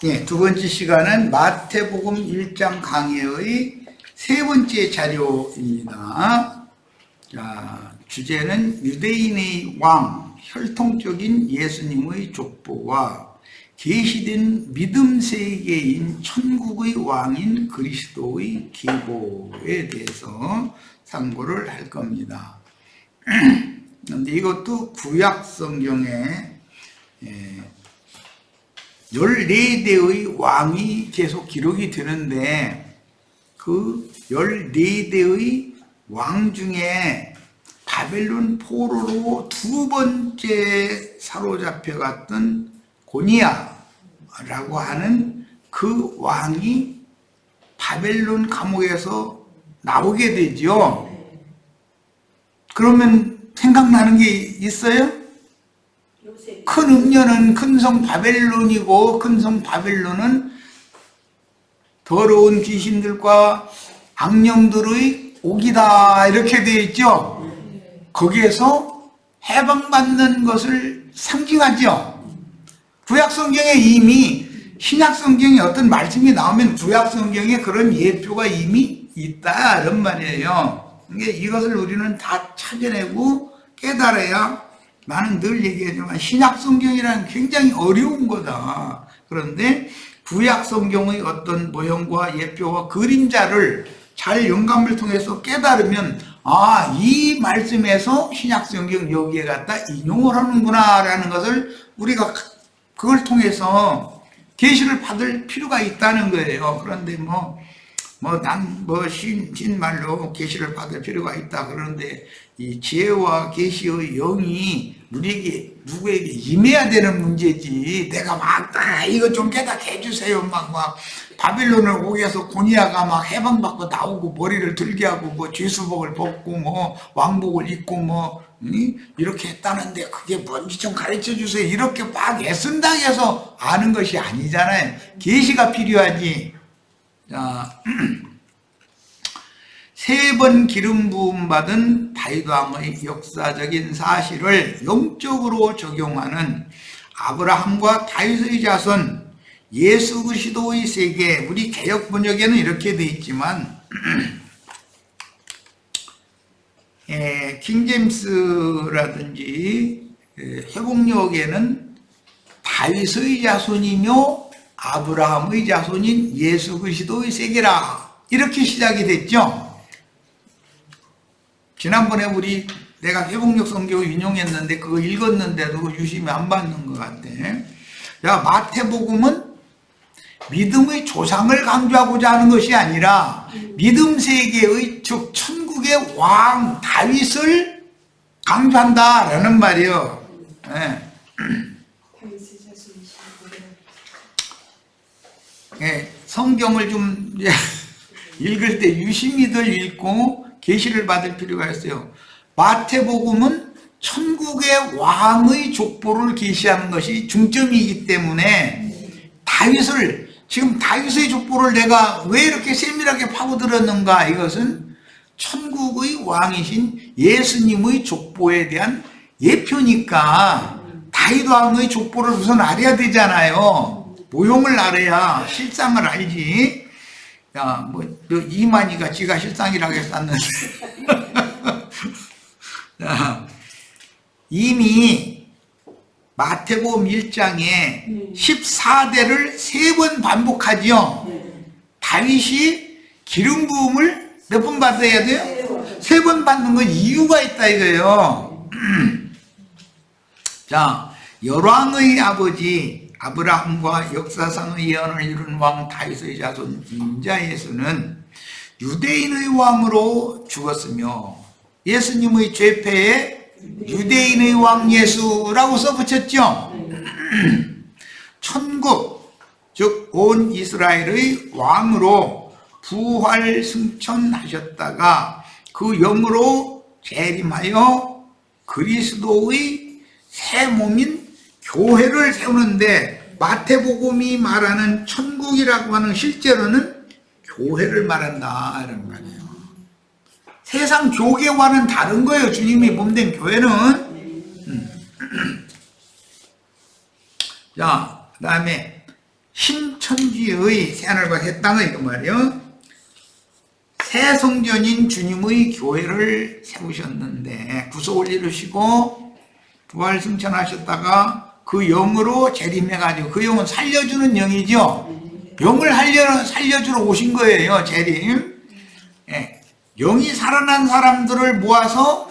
예, 두 번째 시간은 마태복음 1장 강해의 세 번째 자료입니다. 자, 주제는 유대인의 왕, 혈통적인 예수님의 족보와 계시된 믿음 세계인 천국의 왕인 그리스도의 계보에 대해서 상고를 할 겁니다. 그런데 이것도 구약 성경에 14대의 왕이 계속 기록이 되는데 그 14대의 왕 중에 바벨론 포로로 두 번째 사로잡혀 갔던 고니야라고 하는 그 왕이 바벨론 감옥에서 나오게 되죠. 그러면 생각나는 게 있어요? 큰 음녀는 큰 성 바벨론이고, 큰 성 바벨론은 더러운 귀신들과 악령들의 옥이다, 이렇게 되어 있죠. 거기에서 해방받는 것을 상징하죠. 구약성경에 이미, 신약성경에 어떤 말씀이 나오면 구약성경에 그런 예표가 이미 있다, 이런 말이에요. 이것을 우리는 다 찾아내고 깨달아야, 나는 늘 얘기하지만 신약성경이란 굉장히 어려운 거다. 그런데 구약성경의 어떤 모형과 예표와 그림자를 잘 영감을 통해서 깨달으면, 아, 이 말씀에서 신약성경 여기에 갖다 인용을 하는구나 라는 것을 우리가 그걸 통해서 계시를 받을 필요가 있다는 거예요. 그런데 신말로 계시를 받을 필요가 있다. 그런데 이 지혜와 계시의 영이 우리에게 누구에게 임해야 되는 문제지. 내가 이거 좀 깨닫게 해주세요. 바빌론을 오게해서 고니야가 해방받고 나오고 머리를 들게 하고 죄수복을 벗고 왕복을 입고 이렇게 했다는데 그게 뭔지 좀 가르쳐 주세요. 이렇게 애쓴다고 해서 아는 것이 아니잖아요. 계시가 필요하지. 자, 3번 기름 부음 받은 다윗 왕의 역사적인 사실을 영적으로 적용하는 아브라함과 다윗의 자손 예수 그리스도의 세계, 우리 개역 번역에는 이렇게 되어 있지만 킹제임스라든지 회복역에는 다윗의 자손이며 아브라함의 자손인 예수 그리스도의 세계라, 이렇게 시작이 됐죠. 지난번에 내가 회복역 성경을 인용했는데 그거 읽었는데도 유심히 안 받는 것 같아. 자, 마태복음은 믿음의 조상을 강조하고자 하는 것이 아니라 믿음 세계의, 즉 천국의 왕 다윗을 강조한다라는 말이에요. 성경을 좀 읽을 때 유심히들 읽고 계시를 받을 필요가 있어요. 마태복음은 천국의 왕의 족보를 계시하는 것이 중점이기 때문에 지금 다윗의 족보를 내가 왜 이렇게 세밀하게 파고들었는가, 이것은 천국의 왕이신 예수님의 족보에 대한 예표니까 다윗 왕의 족보를 우선 알아야 되잖아요. 모형을 알아야 실상을 알지. 야, 이만희가 지가 실상이라고 했었는데. 자, 이미 마태복음 1장에 14대를 3번 반복하죠. 다윗이 기름 부음을 몇 번 받아야 돼요? 3번 받는 건 이유가 있다 이거예요. 자, 열왕의 아버지 아브라함과 역사상의 예언을 이룬 왕 다윗의 자손 인자 예수는 유대인의 왕으로 죽었으며 예수님의 죄패에 유대인의 왕 예수라고 써붙였죠. 천국, 즉 온 이스라엘의 왕으로 부활 승천하셨다가 그 영으로 재림하여 그리스도의 새 몸인 교회를 세우는데, 마태복음이 말하는 천국이라고 하는 실제로는 교회를 말한다 이런 말이에요. 세상 교계와는 다른 거예요. 주님이 몸된 교회는. 자, 그 다음에 신천지의 새하늘과 새 땅의 그 말이요, 새 성전인 주님의 교회를 세우셨는데 구속을 이루시고 부활 승천하셨다가 그 영으로 재림해가지고, 그 영은 살려주는 영이죠. 영을 살려주러 오신 거예요, 재림. 예. 영이 살아난 사람들을 모아서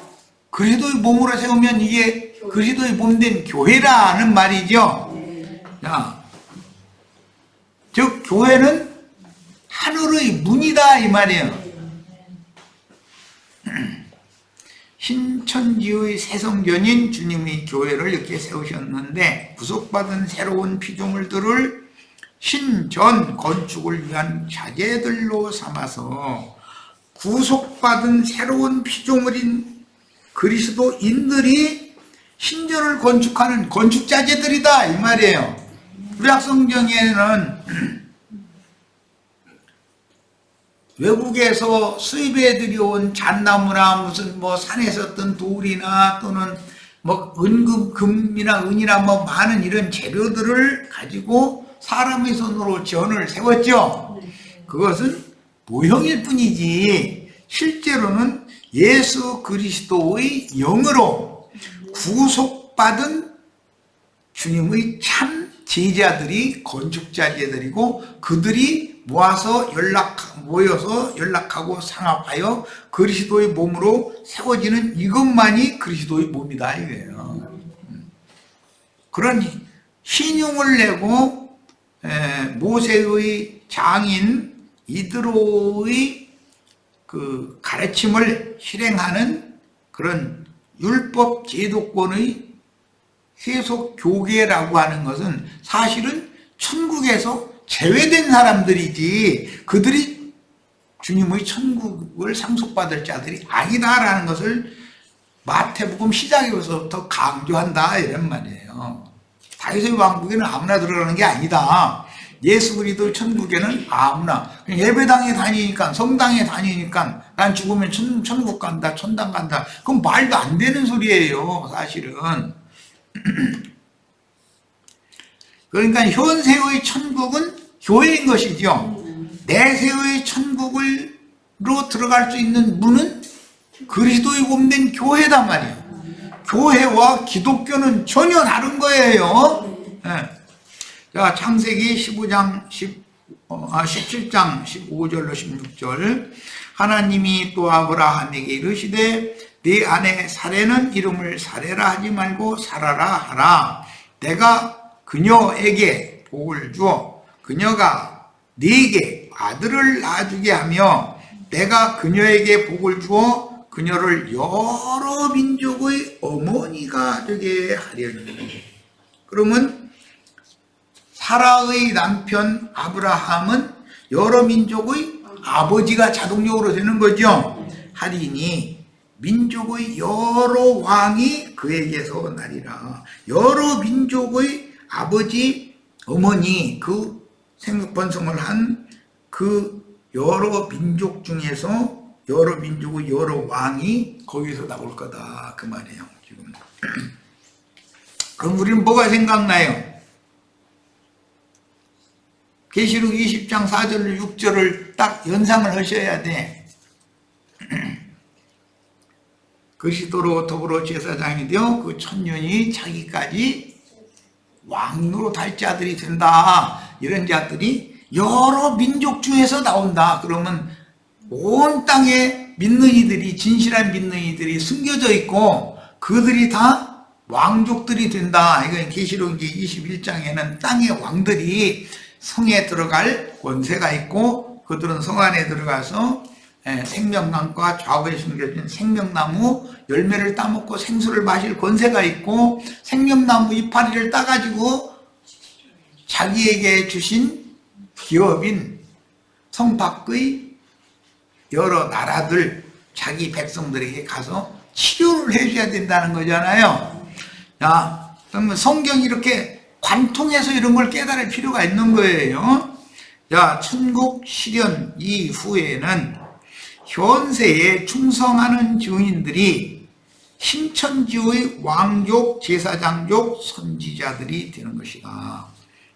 그리스도의 몸으로 세우면 이게 그리스도의 몸된 교회라는 말이죠. 자, 즉 교회는 하늘의 문이다 이 말이에요. 신천지의 새 성전인 주님의 교회를 이렇게 세우셨는데 구속받은 새로운 피조물들을 신전 건축을 위한 자재들로 삼아서 구속받은 새로운 피조물인 그리스도인들이 신전을 건축하는 건축자재들이다 이 말이에요. 구약성경에는 외국에서 수입해 들여온 잣나무나 무슨 뭐 산에서 뜬 돌이나 또는 뭐 금이나 은이나 뭐 많은 이런 재료들을 가지고 사람의 손으로 전을 세웠죠. 그것은 모형일 뿐이지 실제로는 예수 그리스도의 영으로 구속받은 주님의 참 제자들이 건축자재들이고, 그들이 모여서 연락하고 상합하여 그리스도의 몸으로 세워지는 이것만이 그리스도의 몸이다 이거예요. 그러니 신용을 내고 모세의 장인 이드로의 그 가르침을 실행하는 그런 율법 제도권의 세속 교계라고 하는 것은 사실은 천국에서 제외된 사람들이지 그들이 주님의 천국을 상속받을 자들이 아니다라는 것을 마태복음 시작에서부터 강조한다 이런 말이에요. 다윗의 왕국에는 아무나 들어가는 게 아니다. 예수 그리스도 천국에는 아무나 그냥 예배당에 다니니까, 성당에 다니니까 난 죽으면 천국 간다, 천당 간다, 그건 말도 안 되는 소리예요 사실은. 그러니까 현세의 천국은 교회인 것이죠. 내세의 천국으로 들어갈 수 있는 문은 그리스도의 몸된 교회단 말이에요. 교회와 기독교는 전혀 다른 거예요. 네. 자, 창세기 17장 15절로 16절. 하나님이 또 아브라함에게 이르시되 네 아내 사레는 이름을 사레라 하지 말고 사라라 하라. 내가 그녀에게 복을 주어 그녀가 네게 아들을 낳아주게 하며 내가 그녀에게 복을 주어 그녀를 여러 민족의 어머니가 되게 하려니. 그러면 사라의 남편 아브라함은 여러 민족의 아버지가 자동적으로 되는 거죠. 하리니 민족의 여러 왕이 그에게서 나리라. 여러 민족의 아버지, 어머니, 그 생육번성을 한 그 여러 민족 중에서 여러 민족의 여러 왕이 거기서 나올 거다 그 말이에요 지금. 그럼 우리는 뭐가 생각나요? 계시록 20장 4절 6절을 딱 연상을 하셔야 돼. 그리스도로 더불어 제사장이 되어 그 천년이 자기까지 왕으로 달 자들이 된다. 이런 자들이 여러 민족 중에서 나온다. 그러면 온 땅에 믿는 이들이, 진실한 믿는 이들이 숨겨져 있고 그들이 다 왕족들이 된다. 이건 계시록 21장에는 땅의 왕들이 성에 들어갈 권세가 있고 그들은 성 안에 들어가서 생명나무과 좌우에 숨겨진 생명나무 열매를 따먹고 생수를 마실 권세가 있고 생명나무 이파리를 따가지고 자기에게 주신 기업인 성 밖의 여러 나라들 자기 백성들에게 가서 치료를 해줘야 된다는 거잖아요. 자, 그러면 성경이 이렇게 관통해서 이런 걸 깨달을 필요가 있는 거예요. 자, 천국 실현 이후에는 현세에 충성하는 증인들이 신천지의 왕족, 제사장족, 선지자들이 되는 것이다.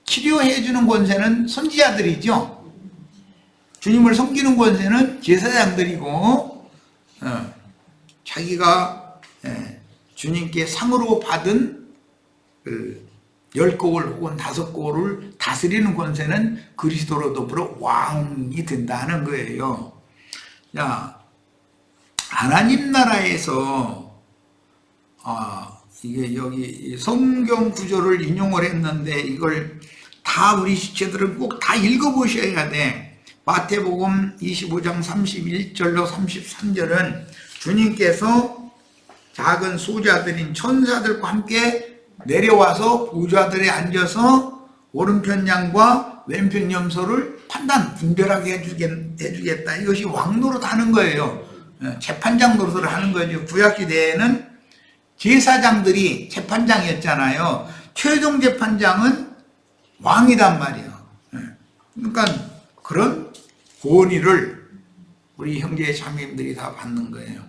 치료해 주는 권세는 선지자들이죠. 주님을 섬기는 권세는 제사장들이고, 자기가 주님께 상으로 받은 그 10고을 혹은 5고을을 다스리는 권세는 그리스도로 더불어 왕이 된다는 거예요. 자, 하나님 나라에서 이게 여기 성경 구조를 인용을 했는데 이걸 다 우리 지체들은 꼭 다 읽어보셔야 돼. 마태복음 25장 31절로 33절은 주님께서 작은 소자들인 천사들과 함께 내려와서 보좌들에 앉아서 오른편 양과 왼편 염소를 분별하게 해주겠다. 이것이 왕노릇 하는 거예요. 재판장 노릇을 하는 거죠. 구약시대에는 제사장들이 재판장이었잖아요. 최종 재판장은 왕이란 말이에요. 그러니까 그런 권위를 우리 형제 자매님들이 다 받는 거예요.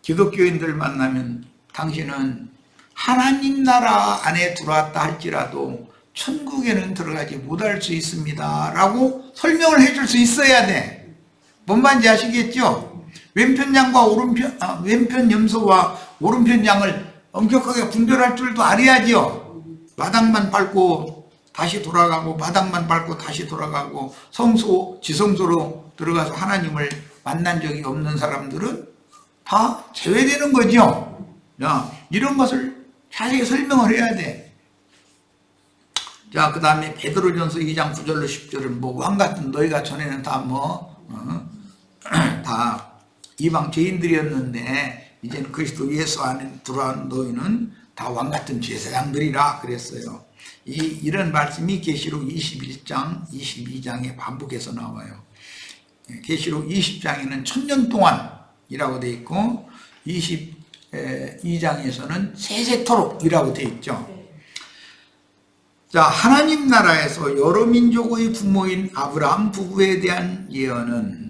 기독교인들 만나면 당신은 하나님 나라 안에 들어왔다 할지라도 천국에는 들어가지 못할 수 있습니다 라고 설명을 해줄 수 있어야 돼. 뭔 말인지 아시겠죠? 왼편 양과 왼편 염소와 오른편 양을 엄격하게 분별할 줄도 알아야죠. 바닥만 밟고 다시 돌아가고 바닥만 밟고 다시 돌아가고 지성소로 들어가서 하나님을 만난 적이 없는 사람들은 다 제외되는 거죠. 이런 것을 자세히 설명을 해야 돼. 자, 그 다음에 베드로전서 2장 9절로 10절은 왕 같은 너희가 전에는 다 다 이방 죄인들이었는데 이제는 그리스도 예수 안에 들어온 너희는 다 왕 같은 제사장들이라 그랬어요. 이런 말씀이 계시록 21장, 22장에 반복해서 나와요. 계시록 20장에는 1000년 동안이라고 되어 있고 22장에서는 세세토록이라고 되어 있죠. 자, 하나님 나라에서 여러 민족의 부모인 아브라함 부부에 대한 예언은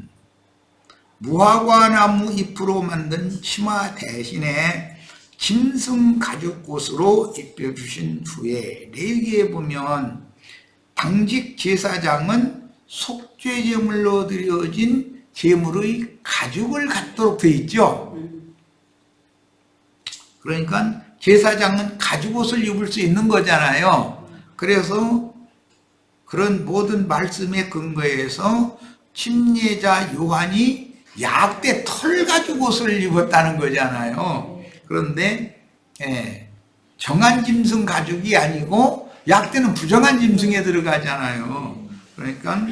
무화과 나무 잎으로 만든 치마 대신에 짐승 가죽옷으로 입혀주신 후에 레위기에 보면 당직 제사장은 속죄제물로 드려진 제물의 가죽을 갖도록 되어 있죠. 그러니까 제사장은 가죽옷을 입을 수 있는 거잖아요. 그래서 그런 모든 말씀의 근거에서 침례자 요한이 약대 털 가죽옷을 입었다는 거잖아요. 그런데 정한 짐승 가죽이 아니고 약대는 부정한 짐승에 들어가잖아요. 그러니까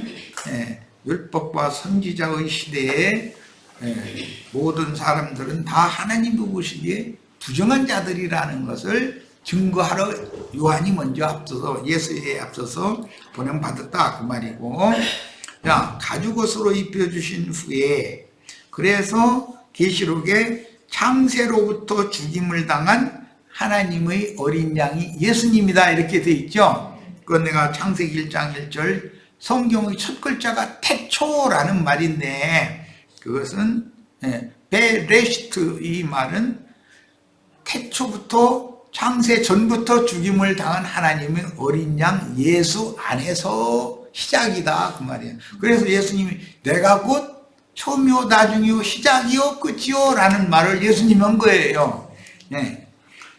율법과 선지자의 시대에 모든 사람들은 다 하나님 보시기에 부정한 자들이라는 것을 증거하러 요한이 먼저 앞서서 예수에 앞서서 보냄받았다 그 말이고, 자, 가죽옷으로 입혀주신 후에 그래서 계시록에 창세로부터 죽임을 당한 하나님의 어린 양이 예수님이다 이렇게 돼 있죠. 그건 내가 창세기 1장 1절 성경의 첫 글자가 태초라는 말인데 그것은 베레시트 이 말은 태초부터 창세 전부터 죽임을 당한 하나님의 어린 양 예수 안에서 시작이다 그 말이에요. 그래서 예수님이 내가 곧 처음이요 나중이요 시작이요 끝이요 라는 말을 예수님이 한 거예요.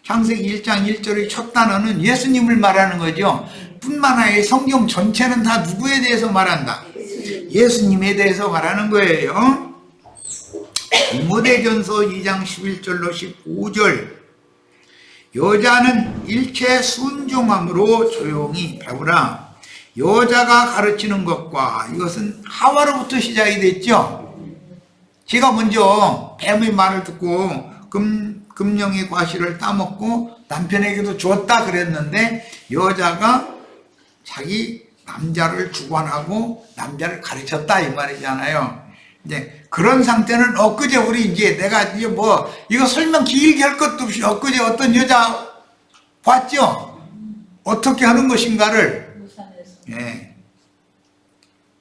창세기 1장 1절의 첫 단어는 예수님을 말하는 거죠. 뿐만 아니라 성경 전체는 다 누구에 대해서 말한다? 예수님에 대해서 말하는 거예요. 디모데전서 2장 11절로 15절 여자는 일체 순종함으로 조용히 배우라. 여자가 가르치는 것과 이것은 하와로부터 시작이 됐죠. 제가 먼저 뱀의 말을 듣고 금령의 과실을 따먹고 남편에게도 줬다 그랬는데 여자가 자기 남자를 주관하고 남자를 가르쳤다 이 말이잖아요. 이제 그런 상태는 엊그제 우리 이제 내가 이제 이거 설명 길게 할 것도 없이 엊그제 어떤 여자 봤죠? 어떻게 하는 것인가를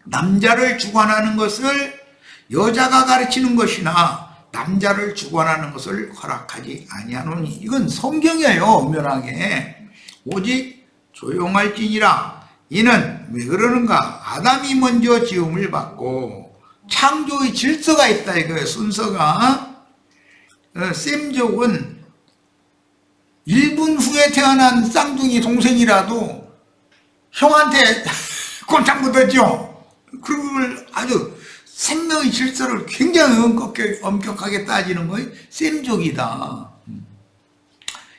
남자를 주관하는 것을 여자가 가르치는 것이나 남자를 주관하는 것을 허락하지 아니하노니. 이건 성경이에요. 엄연하게. 오직 조용할지니라. 이는 왜 그러는가? 아담이 먼저 지음을 받고 창조의 질서가 있다 이거예요. 순서가. 셈족은 1분 후에 태어난 쌍둥이 동생이라도 형한테 꼴짱 묻었죠. 그걸 아주 생명의 질서를 굉장히 엄격하게 따지는 거예요. 셈족이다.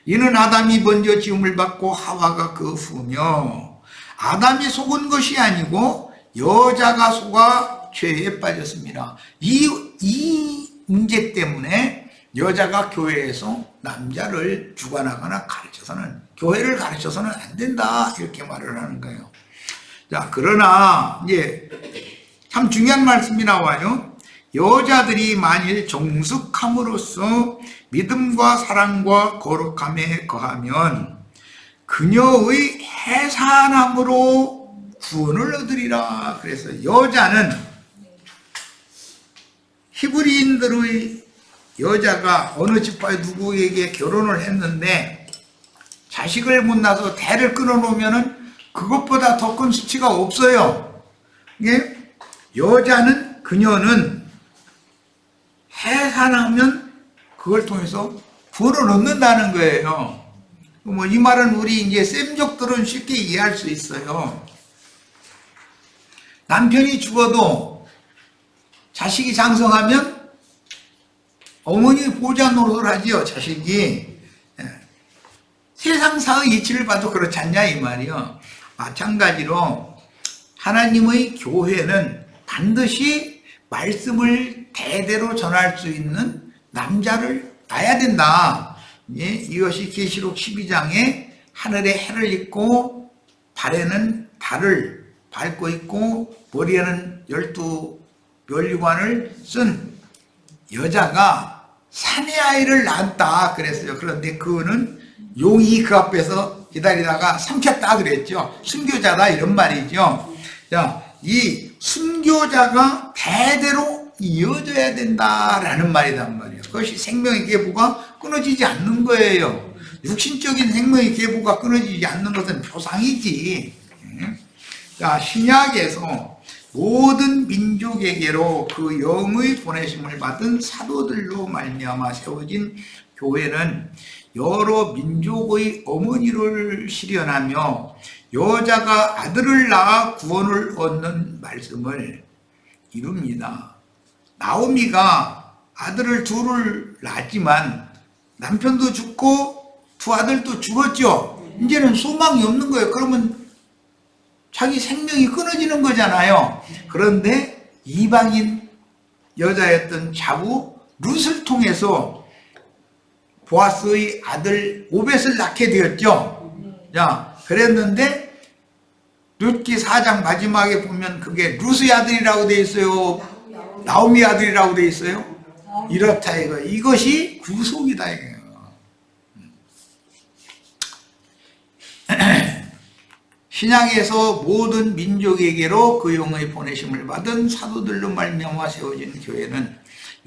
이는 아담이 먼저 지음을 받고 하와가 그 후며, 아담이 속은 것이 아니고 여자가 속아 죄에 빠졌습니다. 이 문제 때문에 여자가 교회에서 남자를 주관하거나 가르쳐서는, 교회를 가르쳐서는 안 된다 이렇게 말을 하는 거예요. 자, 그러나 이제 참 중요한 말씀이 나와요. 여자들이 만일 정숙함으로써 믿음과 사랑과 거룩함에 거하면 그녀의 해산함으로 구원을 얻으리라. 그래서 여자는, 히브리인들의 여자가 어느 집화에 누구에게 결혼을 했는데 자식을 못 낳아서 대를 끊어놓으면 그것보다 더 큰 수치가 없어요. 이게 여자는, 그녀는 해산하면 그걸 통해서 구원을 얻는다는 거예요. 뭐 이 말은 우리 이제 셈족들은 쉽게 이해할 수 있어요. 남편이 죽어도 자식이 장성하면 어머니 보좌 노릇을 하지요, 자식이. 세상사의 이치를 봐도 그렇지 않냐 이 말이요. 마찬가지로 하나님의 교회는 반드시 말씀을 대대로 전할 수 있는 남자를 낳아야 된다. 이것이 계시록 12장에 하늘에 해를 입고 발에는 달을 밟고 있고 머리에는 12면류관을 쓴 여자가 사내 아이를 낳았다 그랬어요. 그런데 그거는 용이 그 앞에서 기다리다가 삼켰다 그랬죠. 순교자다 이런 말이죠. 자, 이 순교자가 대대로 이어져야 된다라는 말이란 말이에요. 그것이 생명의 계보가 끊어지지 않는 거예요. 육신적인 생명의 계보가 끊어지지 않는 것은 표상이지. 자, 신약에서 모든 민족에게로 그 영의 보내심을 받은 사도들로 말미암아 세워진 교회는 여러 민족의 어머니를 실현하며 여자가 아들을 낳아 구원을 얻는 말씀을 이룹니다. 나오미가 아들을 둘을 낳았지만 남편도 죽고 두 아들도 죽었죠. 이제는 소망이 없는 거예요. 그러면 자기 생명이 끊어지는 거잖아요. 그런데 이방인 여자였던 자부 룻을 통해서 보아스의 아들 오벳을 낳게 되었죠. 자, 그랬는데 룻기 4장 마지막에 보면 그게 룻의 아들이라고 되어 있어요? 나오미 아들이라고 되어 있어요? 이렇다 이거. 이것이 구속이다 이거예요. 신약에서 모든 민족에게로 그 영의 보내심을 받은 사도들로 말미암아 세워진 교회는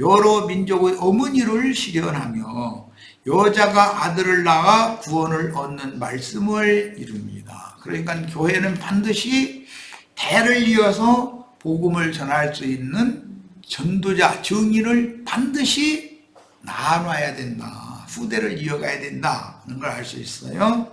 여러 민족의 어머니를 실현하며 여자가 아들을 낳아 구원을 얻는 말씀을 이룹니다. 그러니까 교회는 반드시 대를 이어서 복음을 전할 수 있는 전도자, 증인을 반드시 낳아놔야 된다. 후대를 이어가야 된다는 걸 알 수 있어요.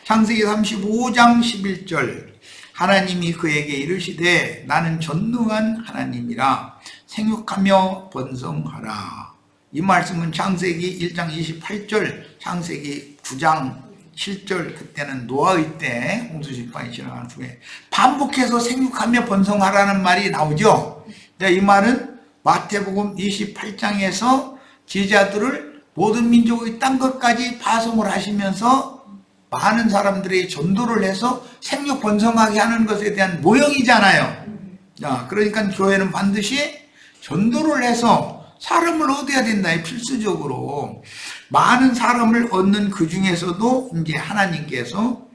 창세기 35장 11절 하나님이 그에게 이르시되 나는 전능한 하나님이라 생육하며 번성하라. 이 말씀은 창세기 1장 28절, 창세기 9장 7절, 그때는 노아의 때 홍수심판이 지나간 후에 반복해서 생육하며 번성하라는 말이 나오죠. 이 말은 마태복음 28장에서 제자들을 모든 민족의 딴 것까지 파송을 하시면서 많은 사람들이 전도를 해서 생육 번성하게 하는 것에 대한 모형이잖아요. 자, 그러니까 교회는 반드시 전도를 해서 사람을 얻어야 된다. 필수적으로 많은 사람을 얻는 그 중에서도 이제 하나님께서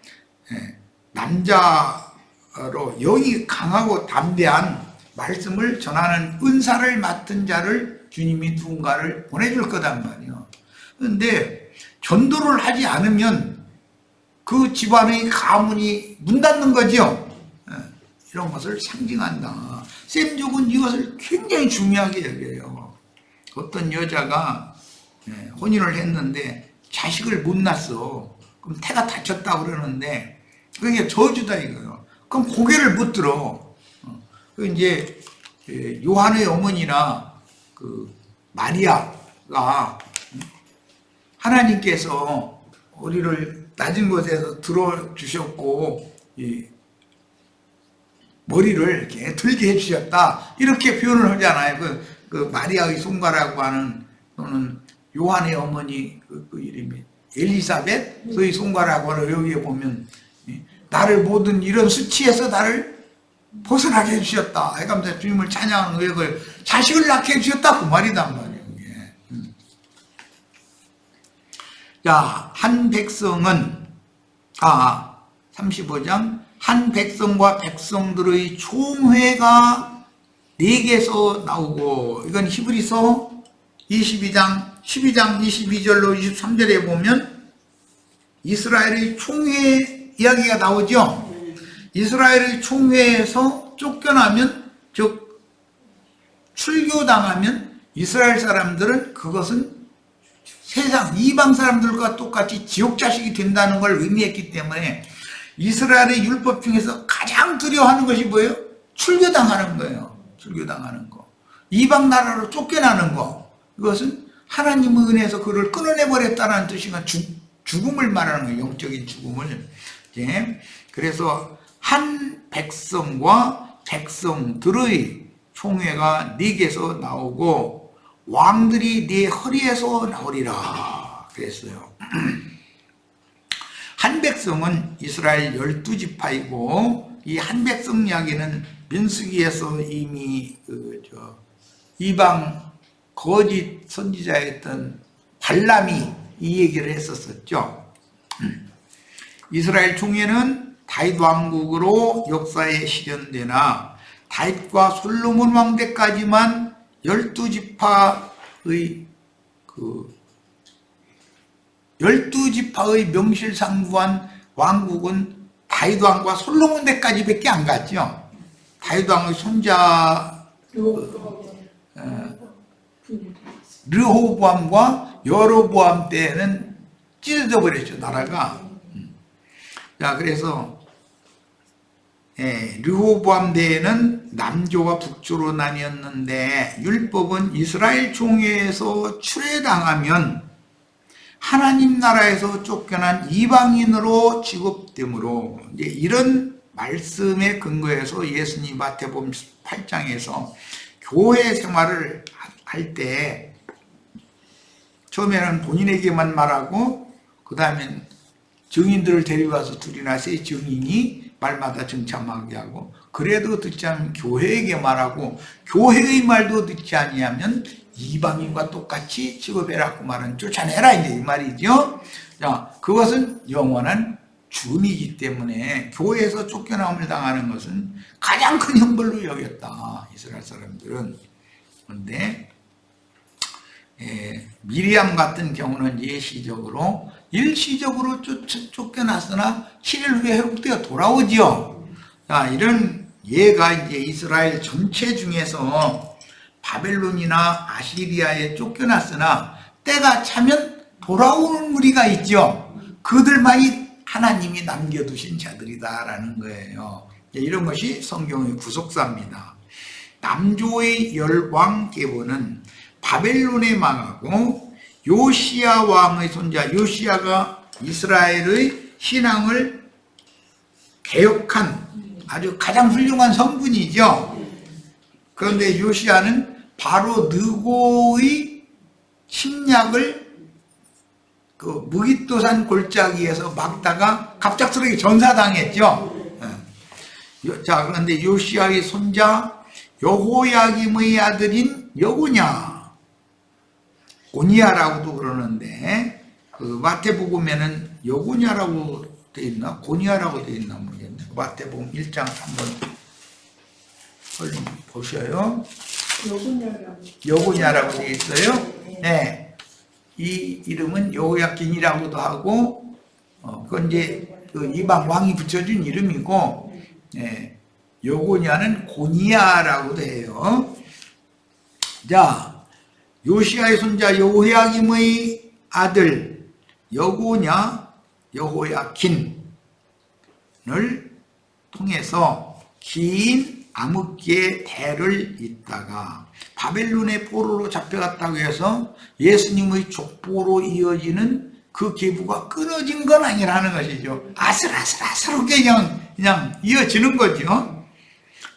남자로 영이 강하고 담대한 말씀을 전하는 은사를 맡은 자를 주님이 누군가를 보내줄 거단 말이에요. 그런데 전도를 하지 않으면 그 집안의 가문이 문 닫는 거죠. 이런 것을 상징한다. 셈족은 이것을 굉장히 중요하게 여겨요. 어떤 여자가 혼인을 했는데 자식을 못 낳았어. 그럼 태가 다쳤다고 그러는데 그게 저주다 이거예요. 그럼 고개를 못 들어. 그 이제 요한의 어머니나 그 마리아가 하나님께서 우리를 낮은 곳에서 들어주셨고 이 머리를 이렇게 들게 해주셨다 이렇게 표현을 하잖아요. 그 마리아의 손가라고 하는 또는 요한의 어머니 그 이름이 엘리사벳의 손가라고 하는 여기에 보면 나를 모든 이런 수치에서 나를 벗어나게 해주셨다. 해가면서 주님을 찬양하는 의역을 자식을 낳게 해주셨다 그 말이단 말이에요. 자, 한 백성은 35장 한 백성과 백성들의 총회가 4개에서 나오고 이건 히브리서 12장 22절로 23절에 보면 이스라엘의 총회 이야기가 나오죠. 이스라엘의 총회에서 쫓겨나면 즉 출교당하면 이스라엘 사람들은 그것은 세상 이방 사람들과 똑같이 지옥 자식이 된다는 걸 의미했기 때문에 이스라엘의 율법 중에서 가장 두려워하는 것이 뭐예요? 출교당하는 거예요. 출교당하는 거. 이방 나라로 쫓겨나는 거. 이것은 하나님의 은혜에서 그를 끊어내버렸다는 뜻이가 죽음을 말하는 거예요. 영적인 죽음을. 그래서 한 백성과 백성들의 총회가 4개에서 나오고 왕들이 네 허리에서 나오리라 그랬어요. 한 백성은 이스라엘 12지파이고 이 한 백성 이야기는 민수기에서 이미 이방 거짓 선지자였던 발람이 이 얘기를 했었었죠. 이스라엘 총회는 다윗 왕국으로 역사에 실현되나 다윗과 솔로몬 왕 때까지만 12지파의 12지파의 명실상부한 왕국은 다윗 왕과 솔로몬 때까지 밖에 안 갔죠. 다윗 왕의 손자 르호보암과 여로보암 때는 찢어져 버렸죠, 나라가. 자, 그래서 르호보암 때에는 남조와 북조로 나뉘었는데 율법은 이스라엘 총회에서 출애당하면 하나님 나라에서 쫓겨난 이방인으로 취급되므로 이제 이런 말씀에 근거해서 예수님 마태복음 8장에서 교회 생활을 할 때 처음에는 본인에게만 말하고 그 다음엔 증인들을 데려가서 둘이나 세 증인이 말마다 정참하게 하고 그래도 듣지 않으면 교회에게 말하고 교회의 말도 듣지 아니하면 이방인과 똑같이 취급해라 그 말은 쫓아내라 이제 이 말이죠. 자, 그것은 영원한 죽음이기 때문에 교회에서 쫓겨남을 당하는 것은 가장 큰 형벌로 여겼다 이스라엘 사람들은. 그런데 미리암 같은 경우는 예시적으로 일시적으로 쫓겨났으나 7일 후에 회복되어 돌아오지요. 자, 이런 예가 이제 이스라엘 전체 중에서 바벨론이나 아시리아에 쫓겨났으나 때가 차면 돌아오는 무리가 있죠. 그들만이 하나님이 남겨두신 자들이다라는 거예요. 이런 것이 성경의 구속사입니다. 남조의 열왕 계보는 바벨론에 망하고 요시야 왕의 손자 요시야가 이스라엘의 신앙을 개혁한 아주 가장 훌륭한 성분이죠. 그런데 요시야는 바로 느고의 침략을 그 무깃도산 골짜기에서 막다가 갑작스럽게 전사당했죠. 자, 그런데 요시야의 손자 여호야김의 아들인 여고냐, 고니야라고도 그러는데 그 마태복음에는 여고냐라고 돼 있나 고니야라고 돼 있나 모르겠네. 마태복음 1장 한번 얼른 보셔요. 여고냐라고 되어 있어요. 네. 이 이름은 여호야긴이라고도 하고, 그건 이제 그 이방 왕이 붙여준 이름이고, 여고냐는 고니야라고도 해요. 자, 요시야의 손자 여호야김의 아들 여고냐, 여호야긴을 통해서 긴 암흑기의 대를 잇다가 바벨론의 포로로 잡혀갔다고 해서 예수님의 족보로 이어지는 그 계보가 끊어진 건 아니라는 것이죠. 아슬아슬하게 그냥 이어지는 거죠.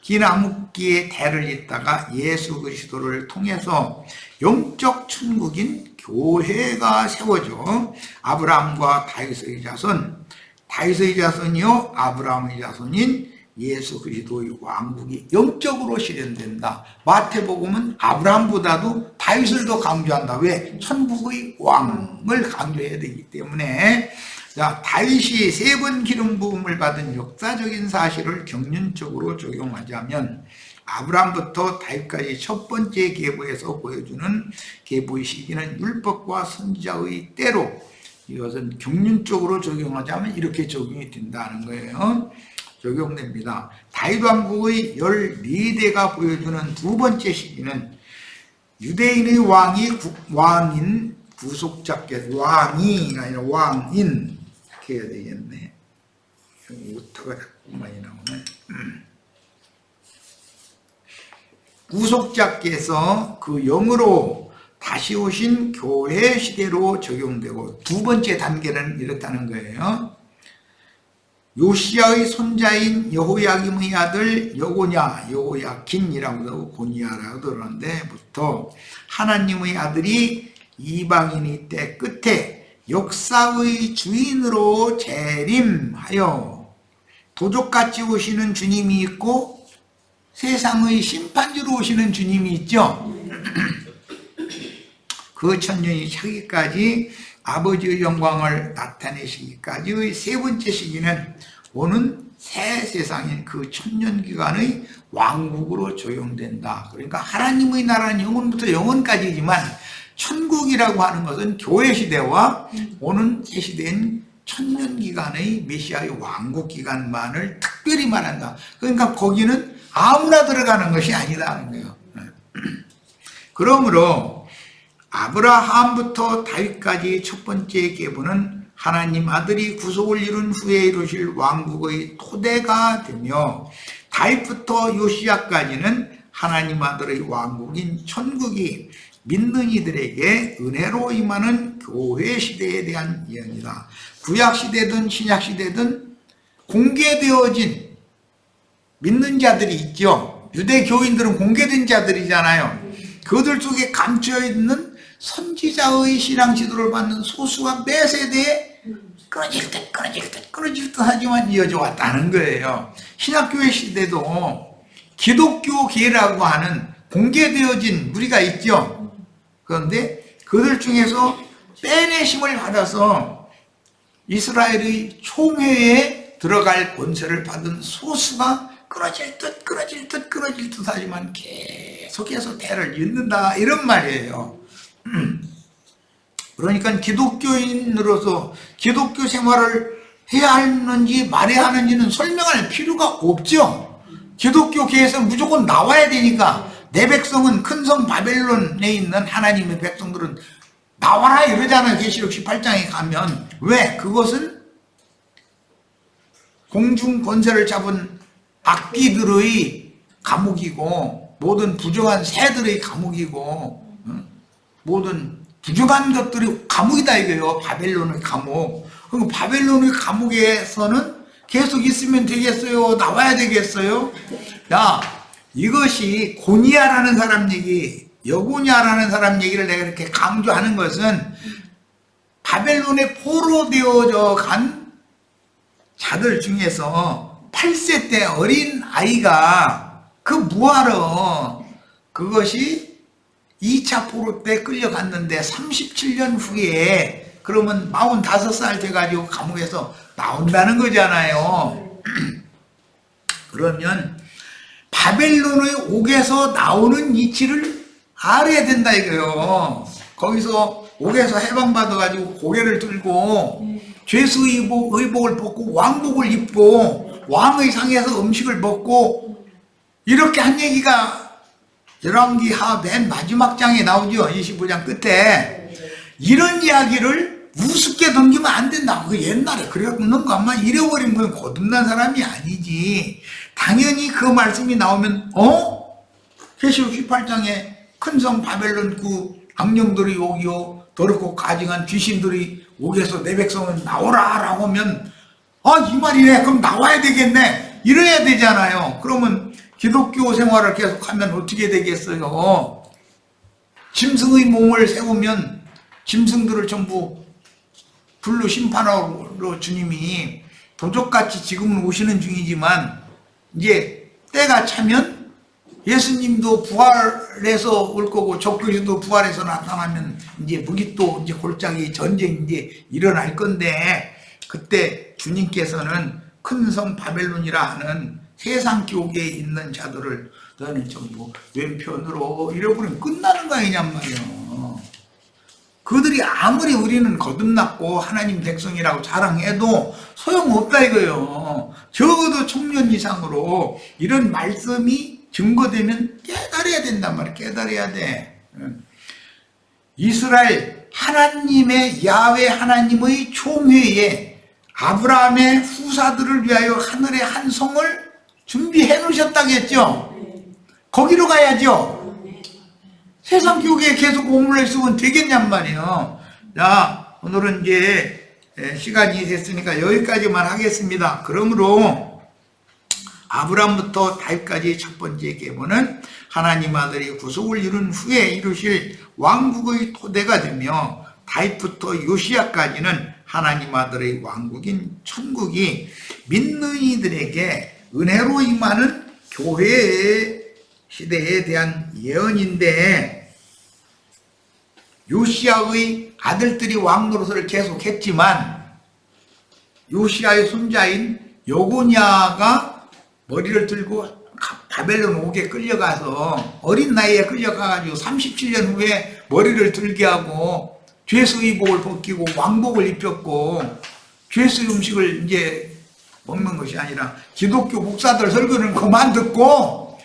긴 암흑기의 대를 잇다가 예수 그리스도를 통해서 영적 천국인 교회가 세워져 아브라함과 다윗의 자손, 다윗의 자손이요 아브라함의 자손인 예수 그리스도의 왕국이 영적으로 실현된다. 마태복음은 아브라함보다도 다윗을 더 강조한다. 왜? 천국의 왕을 강조해야 되기 때문에. 자, 다윗이 3번 기름 부음을 받은 역사적인 사실을 경륜적으로 적용하자면 아브라함부터 다윗까지 첫 번째 계보에서 보여주는 계보의 시기는 율법과 선지자의 때로, 이것은 경륜적으로 적용하자면 이렇게 적용이 된다는 거예요. 적용됩니다. 다윗 왕국의 14대가 보여주는 두 번째 시기는 유대인의 왕인 구속자께, 왕이 아니라 왕인 이렇게 해야 되겠네. 오타가 자꾸 많이 나오네. 구속자께서 그 영으로 다시 오신 교회 시대로 적용되고, 두 번째 단계는 이렇다는 거예요. 요시야의 손자인 여호야김의 아들 여고냐, 여호야긴이라고도 하고 고니야라고도 그러는데부터 하나님의 아들이 이방인의 때 끝에 역사의 주인으로 재림하여 도적같이 오시는 주님이 있고 세상의 심판주로 오시는 주님이 있죠. 그 천년이 차기까지 아버지의 영광을 나타내시기까지의 세 번째 시기는 오는 새 세상인 그 천년기간의 왕국으로 적용된다. 그러니까 하나님의 나라는 영원부터 영원까지지만 천국이라고 하는 것은 교회 시대와 오는 새 시대인 천년기간의 메시아의 왕국기간만을 특별히 말한다. 그러니까 거기는 아무나 들어가는 것이 아니다는 거예요. 그러므로 아브라함부터 다윗까지 첫 번째 계보는 하나님 아들이 구속을 이룬 후에 이루실 왕국의 토대가 되며, 다윗부터 요시야까지는 하나님 아들의 왕국인 천국이 믿는 이들에게 은혜로 임하는 교회 시대에 대한 예언이다. 구약 시대든 신약 시대든 공개되어진 믿는 자들이 있죠. 유대 교인들은 공개된 자들이잖아요. 그들 속에 감춰 있는 선지자의 신앙 지도를 받는 소수가 매 세대에 끊어질 듯 하지만 이어져 왔다는 거예요. 신학교회 시대도 기독교계라고 하는 공개되어진 무리가 있죠. 그런데 그들 중에서 빼내심을 받아서 이스라엘의 총회에 들어갈 권세를 받은 소수가 끊어질 듯 하지만 계속해서 대를 잇는다, 이런 말이에요. 그러니까 기독교인으로서 기독교 생활을 해야 하는지 말해야 하는지는 설명할 필요가 없죠. 기독교계에서 무조건 나와야 되니까, 내 백성은 큰 성 바벨론에 있는 하나님의 백성들은 나와라 이러잖아요. 계시록 18장에 가면. 왜? 그것은 공중 권세를 잡은 악귀들의 감옥이고, 모든 부정한 새들의 감옥이고, 모든 부정한 것들이 감옥이다 이거예요. 바벨론의 감옥. 그럼 바벨론의 감옥에서는 계속 있으면 되겠어요? 나와야 되겠어요? 야, 이것이 고니야라는 사람 얘기, 여고냐라는 사람 얘기를 내가 이렇게 강조하는 것은 바벨론에 포로되어져 간 자들 중에서 8세 때 어린 아이가 그 뭐하러 그것이 2차 포로 때 끌려갔는데 37년 후에 그러면 45살 돼가지고 감옥에서 나온다는 거잖아요. 그러면 바벨론의 옥에서 나오는 이치를 알아야 된다 이거요. 거기서 옥에서 해방받아가지고 고개를 들고 죄수 의복을 벗고 왕복을 입고 왕의 상에서 음식을 먹고 이렇게 한 얘기가 열왕기하 맨 마지막 장에 나오죠. 25장 끝에. 이런 이야기를 우습게 넘기면 안 된다. 그 옛날에 그랬는 거 아마 잃어버린 건 거듭난 사람이 아니지. 당연히 그 말씀이 나오면 계시록 18장에 큰 성 바벨론 그 악령들이 오기요 더럽고 가증한 귀신들이 옥에서 내 백성은 나오라 라고 하면 이 말이네. 그럼 나와야 되겠네. 이래야 되잖아요. 그러면 기독교 생활을 계속하면 어떻게 되겠어요? 짐승의 몸을 세우면 짐승들을 전부 불로 심판하러 주님이 도적같이 지금은 오시는 중이지만 이제 때가 차면 예수님도 부활해서 올 거고 적그리스도 부활해서 나타나면 이제 무기또 이제 골짜기 전쟁이 이제 일어날 건데 그때 주님께서는 큰 성 바벨론이라 하는 세상 교계에 있는 자들을 너는 전부 왼편으로 잃어버리면 끝나는 거 아니냔 말이에요. 그들이 아무리 우리는 거듭났고 하나님 백성이라고 자랑해도 소용없다 이거예요. 적어도 청년 이상으로 이런 말씀이 증거되면 깨달아야 된단 말이에요. 깨달아야 돼. 이스라엘 하나님의 야훼 하나님의 총회에 아브라함의 후사들을 위하여 하늘의 한 성을 준비해 놓으셨다겠죠. 거기로 가야죠. 세상 교계에 계속 머물러 있으면 되겠냔 말이에요. 자, 오늘은 이제 시간이 됐으니까 여기까지만 하겠습니다. 그러므로 아브라함부터 다윗까지 첫 번째 계보는 하나님 아들이 구속을 이룬 후에 이루실 왕국의 토대가 되며 다윗부터 요시야까지는 하나님 아들의 왕국인 천국이 믿는 이들에게 은혜로 임하는 교회의 시대에 대한 예언인데 요시야의 아들들이 왕 노릇을 계속했지만 요시야의 손자인 여고냐가 머리를 들고 바벨론 옥에 끌려가서 어린 나이에 끌려가가지고 37년 후에 머리를 들게 하고 죄수 의복을 벗기고 왕복을 입혔고 죄수 음식을 이제 먹는 것이 아니라 기독교 목사들 설교는 그만 듣고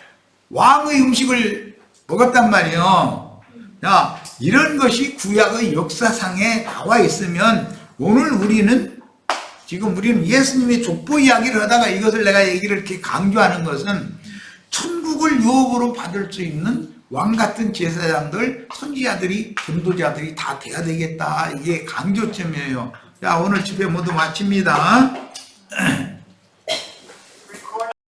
왕의 음식을 먹었단 말이에요. 야, 이런 것이 구약의 역사상에 나와 있으면 오늘 우리는 지금 우리는 예수님의 족보 이야기를 하다가 이것을 내가 얘기를 이렇게 강조하는 것은 천국을 유업으로 받을 수 있는 왕 같은 제사장들, 선지자들이, 전도자들이 다 돼야 되겠다. 이게 강조점이에요. 자, 오늘 집회 모두 마칩니다.